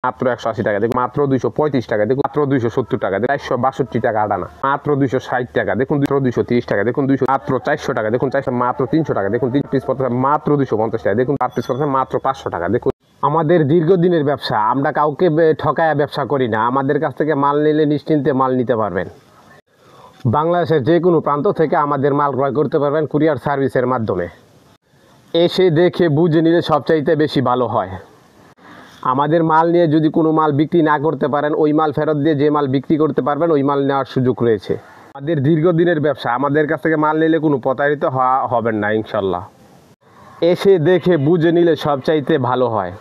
মাত্র 180 টাকা, দেখুন মাত্র 235 টাকা, দেখুন মাত্র 270 টাকা, 462 টাকা আটানা, মাত্র 260 টাকা, দেখুন 230 টাকা, দেখুন 200, মাত্র 400 টাকা, দেখুন 400, মাত্র 300 টাকা, দেখুন 3 পিস পড়তেছে মাত্র 250 টাকা, দেখুন 4 পিস পড়তেছে মাত্র 500 টাকা। দেখুন আমাদের দীর্ঘদিনের ব্যবসা, আমরা কাউকে ঠকায়া ব্যবসা করি না। আমাদের কাছ থেকে মাল নিলে নিশ্চিন্তে মাল নিতে পারবেন। বাংলাদেশের যে কোনো প্রান্ত থেকে আমাদের মাল ক্রয় করতে পারবেন কুরিয়ার সার্ভিসের মাধ্যমে। এসে দেখে বুঝে নিলে সবচাইতে বেশি ভালো হয়। আমাদের মাল নিয়ে যদি কোনো মাল বিক্রি না করতে পারেন, ওই মাল ফেরত দিয়ে যে মাল বিক্রি করতে পারবেন ওই মাল নেওয়ার সুযোগ রয়েছে। আমাদের দীর্ঘদিনের ব্যবসা, আমাদের কাছ থেকে মাল নিলে কোনো প্রতারিত হবেন না ইনশাল্লাহ। এসে দেখে বুঝে নিলে সবচাইতে ভালো হয়।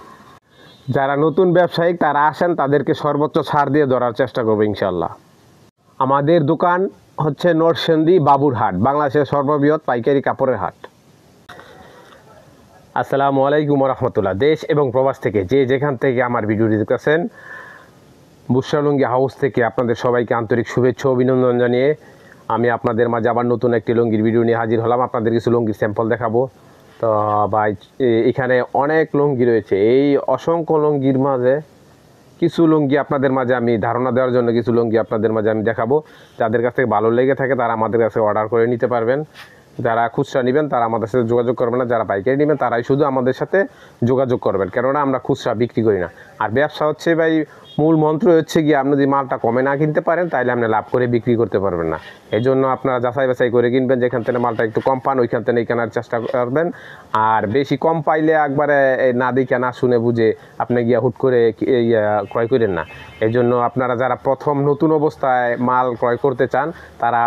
যারা নতুন ব্যবসায়িক তারা আসেন, তাদেরকে সর্বোচ্চ ছাড় দিয়ে ধরার চেষ্টা করবো ইনশাল্লাহ। আমাদের দোকান হচ্ছে নরসিংদী বাবুরহাট, বাংলাদেশের সর্ববৃহৎ পাইকারি কাপড়ের হাট। আসসালামু আলাইকুম রহমতুল্লাহ। দেশ এবং প্রবাস থেকে যে যেখান থেকে আমার ভিডিওটি দেখতেছেন, বুশরা লুঙ্গি হাউস থেকে আপনাদের সবাইকে আন্তরিক শুভেচ্ছা অভিনন্দন জানিয়ে আমি আপনাদের মাঝে আবার নতুন একটি লুঙ্গির ভিডিও নিয়ে হাজির হলাম। আপনাদের কিছু লুঙ্গির স্যাম্পল দেখাবো। তো ভাই, এখানে অনেক লুঙ্গি রয়েছে। এই অসংখ্য লুঙ্গির মাঝে কিছু লুঙ্গি আপনাদের মাঝে আমি ধারণা দেওয়ার জন্য কিছু লুঙ্গি আপনাদের মাঝে আমি দেখাবো। যাদের কাছ থেকে ভালো লেগে থাকে তারা আমাদের কাছে অর্ডার করে নিতে পারবেন। যারা খুচরা নেবেন তারা আমাদের সাথে যোগাযোগ করবেন না, যারা পাইকারি নেবেন তারাই শুধু আমাদের সাথে যোগাযোগ করবেন, কেননা আমরা খুচরা বিক্রি করি না। আর ব্যবসা হচ্ছে ভাই, মূল মন্ত্র হচ্ছে গিয়ে আপনি যদি মালটা কমে না কিনতে পারেন তাহলে আপনি লাভ করে বিক্রি করতে পারবেন না। এই জন্য আপনারা যাচাই বাছাই করে কিনবেন। যেখান থেকে মালটা একটু কম পান ওইখান থেকে কেনার চেষ্টা করবেন। আর বেশি কম পাইলে একবারে না দেখে না শুনে বুঝে আপনি গিয়া হুট করে ক্রয় করেন না। এই জন্য আপনারা যারা প্রথম নতুন অবস্থায় মাল ক্রয় করতে চান তারা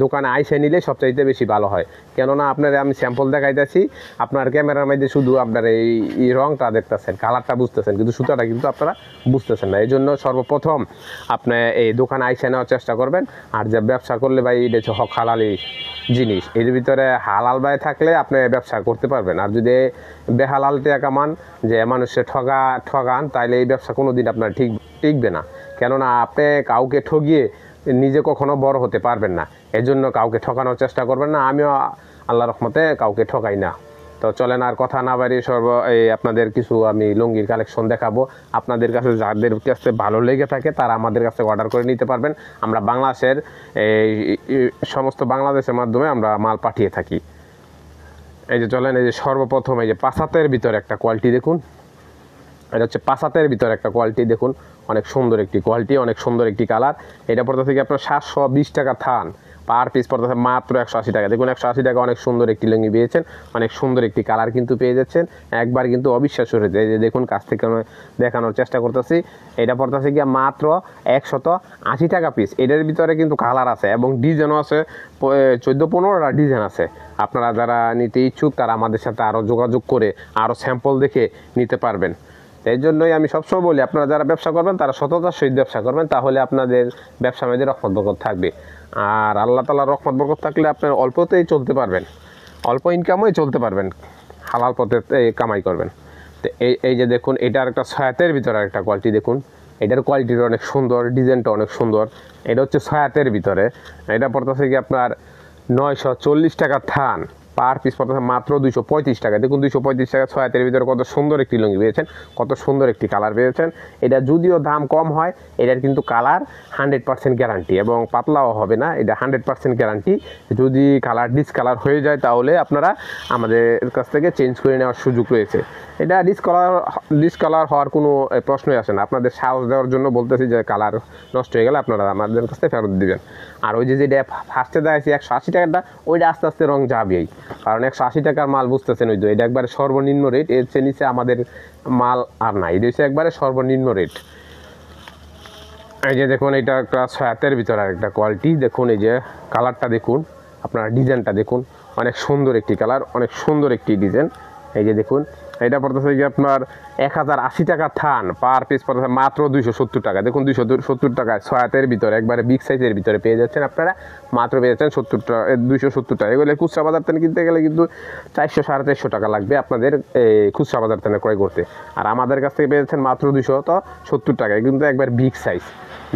দোকানে আইসে নিলে সবচাইতে বেশি ভালো হয়। কেননা আপনার আমি স্যাম্পল দেখাইতেছি, আপনার ক্যামেরার মধ্যে শুধু আপনার এই রঙটা দেখতেছেন, কালারটা বুঝতেছেন, কিন্তু সুতাটা কিন্তু আপনারা বুঝতেছেন না। এই জন্য সর্বপ্রথম আপনি এই দোকানে আইসে নেওয়ার চেষ্টা করবেন। আর যে ব্যবসা করলে ভাই এটা হচ্ছে হক হালালি জিনিস, এর ভিতরে হালাল ভাই থাকলে আপনি ব্যবসা করতে পারবেন। আর যদি বেহালাল টাকা মান যে মানুষে ঠগান তাহলে এই ব্যবসা কোনো দিন আপনার টিকবে না। কেননা আপনি কাউকে ঠগিয়ে নিজে কখনো বড় হতে পারবেন না। এজন্য কাউকে ঠকানোর চেষ্টা করবেন না। আমিও আল্লাহ রহমতে কাউকে ঠকাই না। তো চলেন আর কথা না বাড়িয়ে আপনাদের কিছু আমি লুঙ্গির কালেকশন দেখাবো। আপনাদের কাছে যাদের কাছে ভালো লেগে থাকে তারা আমাদের কাছে অর্ডার করে নিতে পারবেন। আমরা বাংলাদেশের সমস্ত বাংলাদেশের মাধ্যমে আমরা মাল পাঠিয়ে থাকি। এই যে চলেন, এই যে সর্বপ্রথম এই যে পাঁচাতের ভিতরে একটা কোয়ালিটি দেখুন। এটা হচ্ছে পাঁচাতের ভিতরে একটা কোয়ালিটি দেখুন, অনেক সুন্দর একটি কোয়ালিটি, অনেক সুন্দর একটি কালার। এটা পড়তে থেকে আপনার 720 টাকা থান, পার পিস পড়তেছে মাত্র 180 টাকা। দেখুন 180 টাকা অনেক সুন্দর একটি লুঙ্গি পেয়েছেন, অনেক সুন্দর একটি কালার কিন্তু পেয়ে যাচ্ছেন। একবার কিন্তু অবিশ্বাস হয়ে যায়। যে দেখুন কাছ থেকে দেখানোর চেষ্টা করতেছি, এটা পড়তেছে গিয়ে মাত্র 180 টাকা পিস। এটার ভিতরে কিন্তু কালার আছে এবং ডিজাইনও আছে, 14-15টা ডিজাইন আছে। আপনারা যারা নিতে ইচ্ছুক তারা আমাদের সাথে আরও যোগাযোগ করে আরও স্যাম্পল দেখে নিতে পারবেন। এই জন্যই আমি সবসময় বলি, আপনারা যারা ব্যবসা করবেন তারা সততার সহিত ব্যবসা করবেন, তাহলে আপনাদের ব্যবসার মধ্যে রহমত বরকত থাকবে। আর আল্লাহ তাআলার রহমত বরকত থাকলে আপনার অল্পতেই চলতে পারবেন, অল্প ইনকামেই চলতে পারবেন, হালাল পথে কামাই করবেন। তো এই যে দেখুন, এটার একটা ছয়াতের ভিতরে একটা কোয়ালিটি দেখুন। এটার কোয়ালিটিটা অনেক সুন্দর, ডিজাইনটা অনেক সুন্দর। এটা হচ্ছে ছয়াতের ভিতরে, এটা পড়তেছে কি আপনার 940 টাকা থান, পার পিস পড়তেছে মাত্র 235 টাকা। দেখুন 235 টাকা ছয়াতের ভিতরে কত সুন্দর একটি লুঙ্গি পেয়েছেন, কত সুন্দর একটি কালার পেয়েছেন। এটা যদিও দাম কম হয়, এটার কিন্তু কালার 100% গ্যারান্টি এবং পাতলাও হবে না। এটা 100% গ্যারান্টি। যদি কালার ডিসকালার হয়ে যায় তাহলে আপনারা আমাদের কাছ থেকে চেঞ্জ করে নেওয়ার সুযোগ রয়েছে। এটা ডিসকালার হওয়ার কোনো প্রশ্নই আসে না। আপনাদের সাহস দেওয়ার জন্য বলতেছি যে কালার নষ্ট হয়ে গেলে আপনারা আমাদের কাছ থেকে ফেরত দিবেন। আর ওই যেটা ফার্স্টে দেখাচ্ছি 180 টাকাটা, ওইটা আস্তে আস্তে রং যাবেই, কারণ 180 টাকার মাল বুঝতেছেন, ওই তো এটা একবারে সর্বনিম্ন রেট। এর চেয়ে নিচে আমাদের মাল আর নাই, এটা হচ্ছে একবারে সর্বনিম্ন রেট। এই যে দেখুন, এটা একটা ছয়াতের ভিতরে একটা কোয়ালিটি দেখুন। এই যে কালারটা দেখুন, আপনার ডিজাইনটা দেখুন, অনেক সুন্দর একটি কালার, অনেক সুন্দর একটি ডিজাইন। এই যে দেখুন, এটা পড়তেছে কি আপনার 1080 টাকা থান, পার পিস পড়তেছে মাত্র 270 টাকা। দেখুন 270 টাকায় ছয়াতের ভিতরে একবারে বিগ সাইজের ভিতরে পেয়ে যাচ্ছেন আপনারা, মাত্র পেয়ে যাচ্ছেন 270 টাকা। এগুলো খুচরা বাজার থেকে কিনতে গেলে কিন্তু 400-450 টাকা লাগবে আপনাদের খুচরা বাজার থেকে ক্রয় করতে। আর আমাদের কাছ থেকে পেয়ে যাচ্ছেন মাত্র 270 টাকায়, কিন্তু একবার বিগ সাইজ।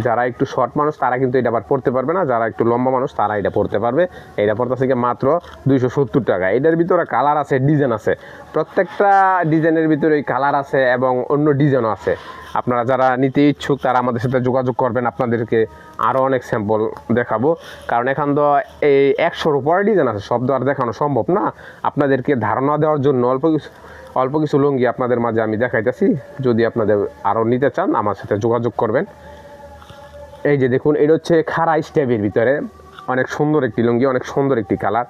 যারা একটু শর্ট মানুষ তারা কিন্তু এটা আবার পড়তে পারবে না, যারা একটু লম্বা মানুষ তারা এটা পড়তে পারবে। এটা পড়তেছে কি মাত্র 270 টাকা। এটার ভিতরে কালার আছে, ডিজাইন আছে, প্রত্যেকটা ডিজাইনের ভিতরে কালার আছে এবং অন্য ডিজাইনও আছে। আপনারা যারা নিতে ইচ্ছুক তারা আমাদের সাথে যোগাযোগ করবেন, আপনাদেরকে আরও অনেক স্যাম্পল দেখাবো। কারণ এখান তো এই 100-র উপরে ডিজাইন আছে, সব তো আর দেখানো সম্ভব না। আপনাদেরকে ধারণা দেওয়ার জন্য অল্প কিছু লুঙ্গি আপনাদের মাঝে আমি দেখাইতেছি। যদি আপনাদের আরও নিতে চান আমার সাথে যোগাযোগ করবেন। এই যে দেখুন, এটা হচ্ছে খাড়া স্টেপের ভিতরে অনেক সুন্দর একটি লুঙ্গি, অনেক সুন্দর একটি কালার,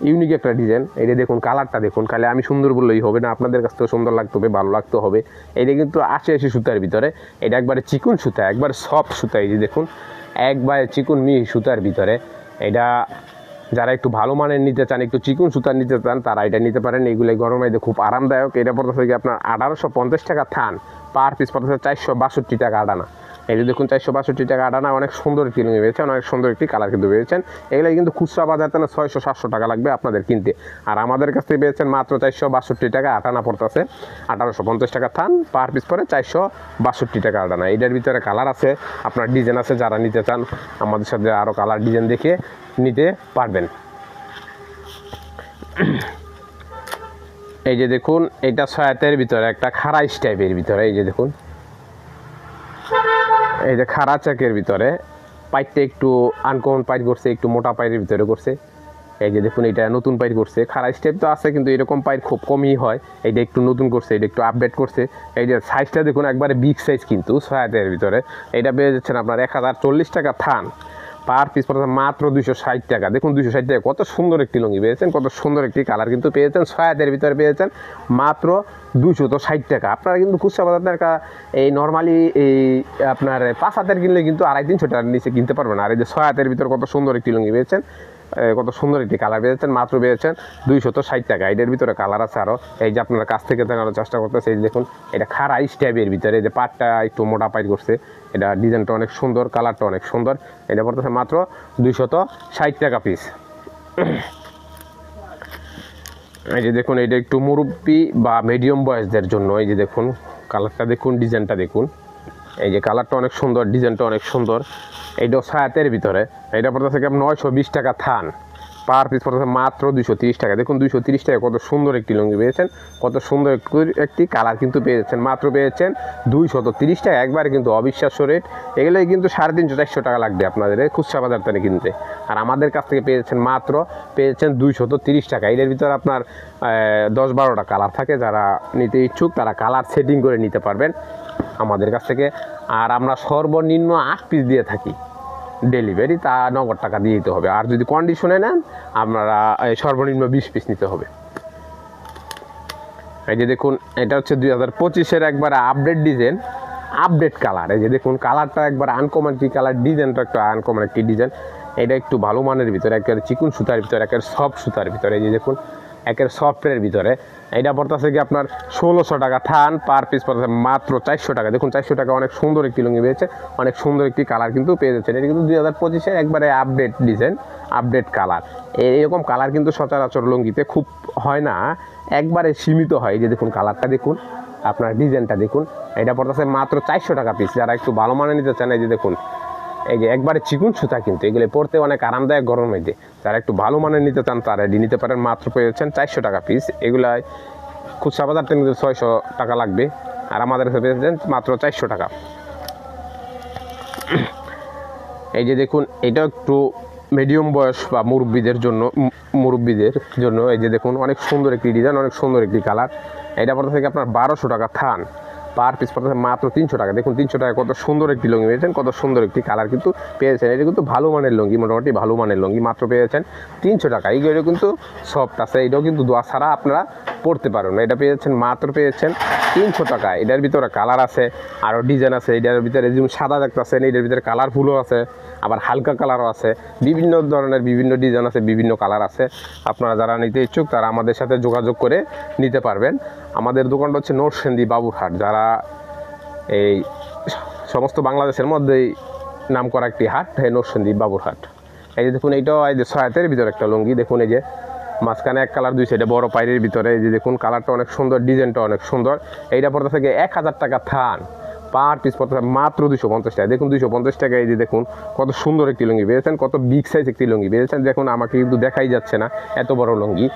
ইউনিক একটা ডিজাইন। এটা দেখুন, কালারটা দেখুন, খালি আমি সুন্দর বললেই হবে না, আপনাদের কাছ থেকে সুন্দর লাগতে হবে, ভালো লাগতে হবে। এটা কিন্তু 80 সুতার ভিতরে, এটা একবারে চিকুন সুতা, একবার সফট সুতা। এই যে দেখুন, একবারে চিকুন মিহি সুতার ভিতরে। এটা যারা একটু ভালো মানের নিতে চান, একটু চিকুন সুতার নিতে চান, তারা এটা নিতে পারেন। এইগুলো গরমে খুব আরামদায়ক। এটা পড়তেছে কি আপনার 1850 টাকা থান, পার পিস পড়তেছে 462 টাকা আটানা। এই যে দেখুন, 462 টাকা আটানা। অনেক সুন্দর একটি লুঙ্গি পেয়েছেন, অনেক সুন্দর একটি কালার কিন্তু পেয়েছেন। এগুলো কিন্তু খুচরা বাজার থেকে 600-700 টাকা লাগবে আপনাদের কিনতে, আর আমাদের কাছ থেকে পেয়েছেন মাত্র 462 টাকা আটানা পড়তেছে। 1850 টাকা থান, পার পিস পরে 462 টাকা আটানা। এটার ভিতরে কালার আছে, আপনার ডিজাইন আছে, যারা নিতে চান আমাদের সাথে আরও কালার ডিজাইন দেখে নিতে পারবেন। এই যে দেখুন, এটা সয়াতের ভিতরে একটা খাড়া স্টাইপের ভিতরে। এই যে দেখুন, এই যে খাড়া চেকের ভিতরে পাইপটা একটু আনকমন পাইপ করছে, একটু মোটা পাইপের ভিতরে করছে। এই যে দেখুন, এটা নতুন পাইপ করছে। খাড়া স্টেপ তো আছে কিন্তু এরকম পাইপ খুব কমই হয়। এইটা একটু নতুন করছে, এটা একটু আপডেট করছে। এই যে সাইজটা দেখুন, একবারে বিগ সাইজ কিন্তু সয়াতের ভিতরে। এটা পেয়ে যাচ্ছেন আপনার 1040 টাকা থান, পার পিস পড়ছে মাত্র 260 টাকা। দেখুন 260 টাকা, কত সুন্দর একটি লুঙ্গি পেয়েছেন, কত সুন্দর একটি কালার কিন্তু পেয়েছেন। সয়াতের ভিতরে পেয়েছেন মাত্র 260 টাকা। আপনারা কিন্তু খুচরা বাজার থেকে এই নর্মালি এই আপনার 5 হাতের কিনলে কিন্তু 250-300 টাকার নিচে কিনতে পারবেন। আর এই যে সয়াতের ভিতরে কত সুন্দর একটি লুঙ্গি পেয়েছেন, কত সুন্দর একটি কালার পেয়েছেন, মাত্র পেয়েছেন 260 টাকা। এটার ভিতরে কালার আছে আরও। এই যে আপনার কাছ থেকে দেখানোর চেষ্টা করতেছে। এই যে দেখুন, এটা খাড়া স্টাইপের ভিতরে, যে পাটটা একটু মোটা পাইট করছে। এটা ডিজাইনটা অনেক সুন্দর, কালারটা অনেক সুন্দর। এটা পড়তেছে মাত্র 260 টাকা পিস। এই যে দেখুন, এটা একটু মুরব্বি বা মিডিয়াম বয়সদের জন্য। এই যে দেখুন, কালারটা দেখুন, ডিজাইনটা দেখুন। এই যে কালারটা অনেক সুন্দর, ডিজাইনটা অনেক সুন্দর। এইটাও ছায়াতের ভিতরে। এটা পড়তেছে 920 টাকা থান, পার পিস পড়তেছে মাত্র 230 টাকা। দেখুন 230 টাকা, কত সুন্দর একটি লুঙ্গি পেয়েছেন, কত সুন্দর একটি কালার কিন্তু পেয়েছেন। মাত্র পেয়েছেন 230 টাকা, একবারে কিন্তু অবিশ্বাস্য রেট। এগুলোই কিন্তু 350-400 টাকা লাগবে আপনাদের খুচরা বাজার থেকে কিনতে, আর আমাদের কাছ থেকে পেয়েছেন মাত্র 230 টাকা। এর ভিতরে আপনার 10-12টা কালার থাকে। যারা নিতে ইচ্ছুক তারা কালার সেটিং করে নিতে পারবেন আমাদের কাছ থেকে। আর আমরা সর্বনিম্ন 8 পিস দিয়ে থাকি ডেলিভারি, তা নগদ টাকা দিয়ে দিতে হবে। আর যদি কন্ডিশনে নেন আপনারা সর্বনিম্ন 20 পিস নিতে হবে। এই যে দেখুন, এটা হচ্ছে 2025-এর একবার আপডেট ডিজাইন, আপডেট কালার। এই যে দেখুন, কালারটা একবার আনকমন একটি কালার, ডিজাইনটা একটা আনকমন একটি ডিজাইন। এটা একটু ভালো মানের ভিতরে, একেবারে চিকুন সুতার ভিতরে, একেবারে সফট সুতার ভিতরে। এই যে দেখুন, একের সফটের ভিতরে। এটা পড়তেছে কি আপনার 1600 টাকা থান, পার পিস পড়তেছে মাত্র 400 টাকা। দেখুন 400 টাকা, অনেক সুন্দর একটি লুঙ্গি পেয়েছে, অনেক সুন্দর একটি কালার কিন্তু পেয়ে যাচ্ছেন। এটা কিন্তু 2025-এর একবারে আপডেট ডিজাইন, আপডেট কালার। এরকম কালার কিন্তু সচরাচর লুঙ্গিতে খুব হয় না, একবারে সীমিত হয়। এই যে দেখুন, কালারটা দেখুন, আপনার ডিজাইনটা দেখুন। এটা পড়তেছে মাত্র 400 টাকা পিস। যারা একটু ভালো মানে নিতে চান, এই যে দেখুন, এই যে একবারে চিকুন সুতা কিন্তু, এগুলো পড়তে অনেক আরামদায়ক গরমের মধ্যে। যারা একটু ভালো মানের নিতে চান তারা এটি নিতে পারেন। মাত্র পেয়েছেন 400 টাকা পিস। এগুলাই খুচরা বাজার থেকে 600 টাকা লাগবে, আর আমাদের কাছে পেয়েছেন মাত্র 400 টাকা। এই যে দেখুন, এটা একটু মিডিয়াম বয়স বা মুরব্বীদের জন্য। এই যে দেখুন, অনেক সুন্দর একটি ডিজাইন, অনেক সুন্দর একটি কালার। এটা পড়তে থেকে আপনার 1200 টাকা থান, পার পিস পড়তে মাত্র 300 টাকা। দেখুন 300 টাকা, কত সুন্দর একটি লুঙ্গি পেয়েছেন, কত সুন্দর একটি কালার কিন্তু পেয়েছেন। এটা কিন্তু ভালো মানের লুঙ্গি, মোটামুটি ভালো মানের লুঙ্গি। মাত্র পেয়েছেন 300 টাকা। এইগুলো কিন্তু সফট আছে, এটাও কিন্তু দোয়া ছাড়া আপনারা পড়তে পারেন না। এটা পেয়েছেন মাত্র 300 টাকা। এটার ভিতরে কালার আছে, আরও ডিজাইন আছে। এটার ভিতরে যেমন সাদা দেখতেছেন, এটার ভিতরে কালারফুলও আছে, আবার হালকা কালারও আছে, বিভিন্ন ধরনের বিভিন্ন ডিজাইন আছে, বিভিন্ন কালার আছে। আপনারা যারা নিতে ইচ্ছুক তারা আমাদের সাথে যোগাযোগ করে নিতে পারবেন। আমাদের দোকানটা হচ্ছে নরসিংদী বাবুরহাট, যারা এই সমস্ত বাংলাদেশের মধ্যেই নাম করা একটি হাট, নরসিংদী বাবুরহাট। এই যে দেখুন, এইটাও এই যে সয়াতের ভিতরে একটা লুঙ্গি। দেখুন এই যে মাঝখানে এক কালার, দুই সাইডে বড় পাইরের ভিতরে। এই যে দেখুন, কালারটা অনেক সুন্দর, ডিজাইনটা অনেক সুন্দর। এইটা পড়তে থেকে 1000 টাকা থান, পার পিস পড়তেছে মাত্র 250 টাকা। দেখুন 250 টাকা। এই যে দেখুন কত সুন্দর একটি লুঙ্গি পেয়েছেন, কত বিগ সাইজ একটি লুঙ্গি পেয়েছেন। দেখুন আমাকে কিন্তু দেখাই যাচ্ছে না, এত বড় লুঙ্গি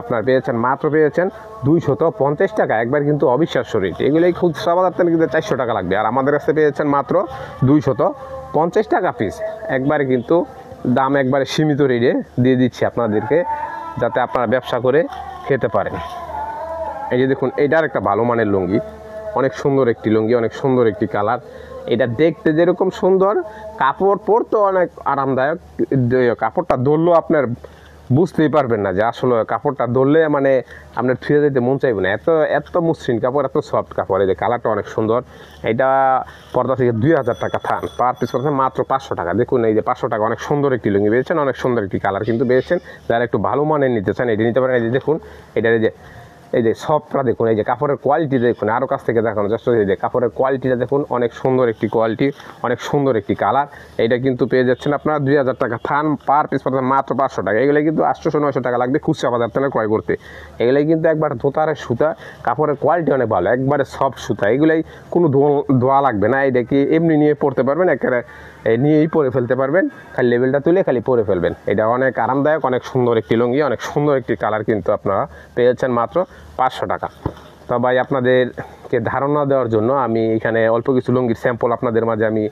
আপনার পেয়েছেন, মাত্র পেয়েছেন 250 টাকা। একবার কিন্তু অবিশ্বাস্য রেট। এগুলোই খুচরা বাজার থেকে কিন্তু 400 টাকা লাগবে, আর আমাদের কাছে পেয়েছেন মাত্র 250 টাকা পিস। একবারে কিন্তু দাম একবারে সীমিত রেটে দিয়ে দিচ্ছি আপনাদেরকে, যাতে আপনারা ব্যবসা করে খেতে পারেন। এই যে দেখুন এটার একটা ভালো মানের লুঙ্গি, অনেক সুন্দর একটি লুঙ্গি, অনেক সুন্দর একটি কালার। এটা দেখতে যেরকম সুন্দর, কাপড় পরতে অনেক আরামদায়ক। কাপড়টা ধরলেও আপনার বুঝতেই পারবেন না যে আসলে কাপড়টা ধরলে মানে আপনার ছুঁয়ে যেতে মন চাইবে না, এত এত মসৃণ কাপড়, এত সফট কাপড়। এই যে কালারটা অনেক সুন্দর। এটা পর্দা থেকে 2000 টাকা থান, পার পিস পড়ছে মাত্র 500 টাকা। দেখুন এই যে 500 টাকা, অনেক সুন্দর একটি লুঙ্গি পেয়েছেন, অনেক সুন্দর একটি কালার কিন্তু পেয়েছেন। যারা একটু ভালো মানের নিতে চান এটি নিতে পারেন। এই যে দেখুন এটার এই যে সফটটা দেখুন, এই যে কাপড়ের কোয়ালিটি দেখুন, আরও কাছ থেকে দেখানো জাস্ট এই যে কাপড়ের কোয়ালিটিটা দেখুন, অনেক সুন্দর একটি কোয়ালিটি, অনেক সুন্দর একটি কালার। এইটা কিন্তু পেয়ে যাচ্ছেন আপনারা 2000 টাকা থান, পার পিস পড়ছে মাত্র 500 টাকা। এগুলো কিন্তু 800-900 টাকা লাগবে খুচরা বাজার থেকে ক্রয় করতে। এগুলোই কিন্তু একবার ধোতারের সুতা, কাপড়ের কোয়ালিটি অনেক ভালো, একবারে সফট সুতা। এগুলোই কোনো ধোয়া লাগবে না। এই দেখি এমনি নিয়ে পড়তে পারবেন, একেবারে নিয়েই পরে ফেলতে পারবেন, খালি লেবেলটা তুলে খালি পরে ফেলবেন। এটা অনেক আরামদায়ক, অনেক সুন্দর একটি লুঙ্গি, অনেক সুন্দর একটি কালার কিন্তু আপনারা পেয়েছেন মাত্র 500 টাকা। তো ভাই আপনাদেরকে ধারণা দেওয়ার জন্য আমি এখানে অল্প কিছু লুঙ্গির স্যাম্পল আপনাদের মাঝে আমি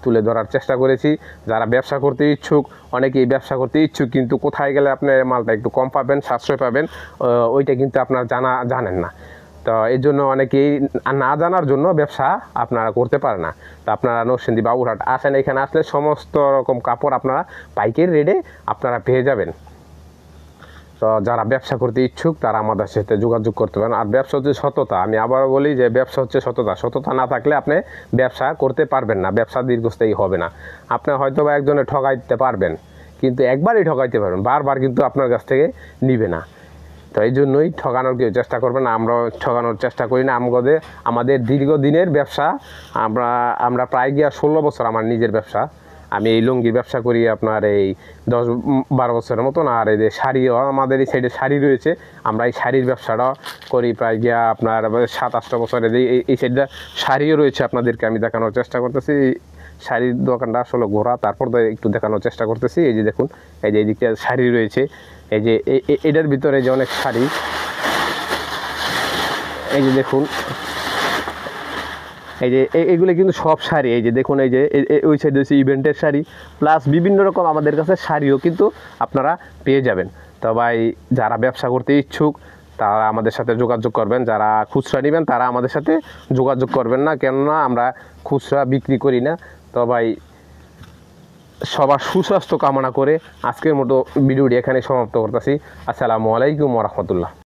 তুলে ধরার চেষ্টা করেছি। যারা ব্যবসা করতে ইচ্ছুক, অনেকেই ব্যবসা করতে ইচ্ছুক, কিন্তু কোথায় গেলে আপনার মালটা একটু কম পাবেন, সাশ্রয় পাবেন, ওইটা কিন্তু আপনারা জানেন না। তো এই জন্য অনেকেই না জানার জন্য ব্যবসা আপনারা করতে পারে না। তো আপনারা নরসিংদী বাবুরহাট আসেন, এখানে আসলে সমস্ত রকম কাপড় আপনারা পাইকারি রেটে আপনারা পেয়ে যাবেন। তো যারা ব্যবসা করতে ইচ্ছুক তারা আমাদের সাথে যোগাযোগ করতে পারেন। আর ব্যবসা হচ্ছে সততা। আমি আবারও বলি যে ব্যবসা হচ্ছে সততা। সততা না থাকলে আপনি ব্যবসা করতে পারবেন না, ব্যবসা দীর্ঘস্থায়ী হবে না। আপনি হয়তো বা একজনে ঠকাইতে পারবেন, কিন্তু একবারই ঠকাইতে পারবেন, বারবার কিন্তু আপনার কাছ থেকে নিবে না। তো এই জন্যই ঠকানোর কেউ চেষ্টা করবেন না, আমরাও ঠকানোর চেষ্টা করি না। আমাদের দীর্ঘদিনের ব্যবসা, আমরা প্রায় গিয়া 16 বছর আমার নিজের ব্যবসা। আমি এই লুঙ্গির ব্যবসা করি আপনার এই 10-12 বছরের মতন। আর এই যে শাড়িও, আমাদের এই সাইডে শাড়ি রয়েছে, আমরা এই শাড়ির ব্যবসাটাও করি প্রায় গিয়া আপনার 7-8 বছরে। এই সাইডটা শাড়িও রয়েছে, আপনাদেরকে আমি দেখানোর চেষ্টা করতেছি। শাড়ির দোকানটা আসলে ঘোরা, তারপর একটু দেখানোর চেষ্টা করতেছি। এই যে দেখুন এই যে এইদিকে শাড়ি রয়েছে, এই যে এটার ভিতরে যে অনেক শাড়ি, এই যে দেখুন এই যে এগুলো কিন্তু সব শাড়ি। এই যে দেখুন এই যে ওই সাইডে হচ্ছে ইভেন্টের শাড়ি, প্লাস বিভিন্ন রকম আমাদের কাছে শাড়িও কিন্তু আপনারা পেয়ে যাবেন। তো ভাই যারা ব্যবসা করতে ইচ্ছুক তারা আমাদের সাথে যোগাযোগ করবেন। যারা খুচরা নেবেন তারা আমাদের সাথে যোগাযোগ করবেন না, কেননা আমরা খুচরা বিক্রি করি না। তো ভাই সবার সুস্বাস্থ্য কামনা করে আজকের মতো ভিডিওটি এখানে সমাপ্ত করতেছি। আসসালামু আলাইকুম ওয়া রাহমাতুল্লাহ।